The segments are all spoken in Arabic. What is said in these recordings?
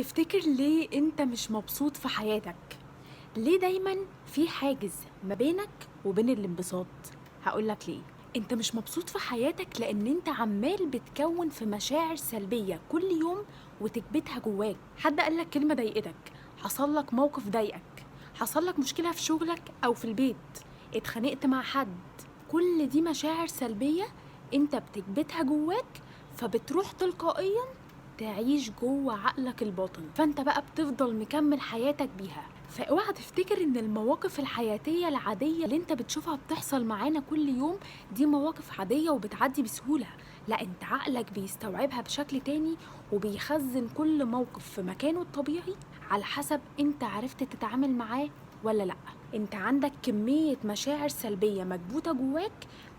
تفتكر ليه انت مش مبسوط في حياتك؟ ليه دايما في حاجز ما بينك وبين الانبساط؟ هقولك ليه. انت مش مبسوط في حياتك لان انت عمال بتكون في مشاعر سلبية كل يوم وتكبتها جواك. حد قالك كلمة ضايقتك، حصل لك موقف ضايقك، حصل لك مشكلة في شغلك او في البيت، اتخانقت مع حد، كل دي مشاعر سلبية انت بتكبتها جواك، فبتروح تلقائيا تعيش جوه عقلك الباطن، فانت بقى بتفضل مكمل حياتك بيها. فاوعى تفتكر ان المواقف الحياتية العادية اللي انت بتشوفها بتحصل معانا كل يوم دي مواقف عادية وبتعدي بسهولة. لا، انت عقلك بيستوعبها بشكل تاني وبيخزن كل موقف في مكانه الطبيعي على حسب انت عرفت تتعامل معاه ولا لا. انت عندك كمية مشاعر سلبية مكبوتة جواك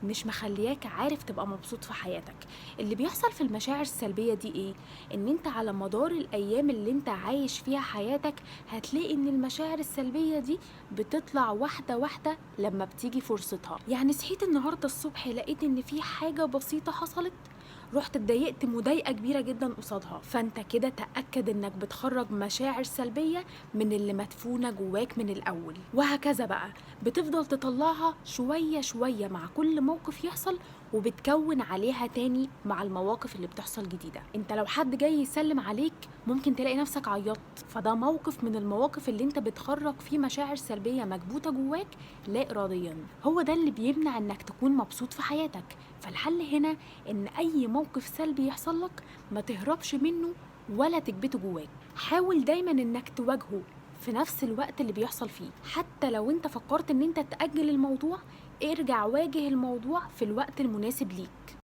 مش مخلياك عارف تبقى مبسوط في حياتك. اللي بيحصل في المشاعر السلبية دي ايه؟ ان انت على مدار الايام اللي انت عايش فيها حياتك هتلاقي ان المشاعر السلبية دي بتطلع واحدة واحدة لما بتيجي فرصتها. يعني صحيت النهاردة الصبح لقيت ان في حاجة بسيطة حصلت، رحت اتضايقت مضايقة كبيرة جدا قصادها، فانت كده تأكد انك بتخرج مشاعر سلبية من اللي مدفونة جواك من الأول. وهكذا بقى بتفضل تطلعها شوية شوية مع كل موقف يحصل، وبتكون عليها تاني مع المواقف اللي بتحصل جديدة. انت لو حد جاي يسلم عليك ممكن تلاقي نفسك عيطت، فده موقف من المواقف اللي انت بتخرج فيه مشاعر سلبية مكبوتة جواك لا إراديا. هو ده اللي بيمنع انك تكون مبسوط في حياتك. فالحل هنا ان اي موقف سلبي يحصل لك ما تهربش منه ولا تكبته جواك، حاول دايما انك تواجهه في نفس الوقت اللي بيحصل فيه. حتى لو انت فكرت ان انت تأجل الموضوع، ارجع واجه الموضوع في الوقت المناسب ليك.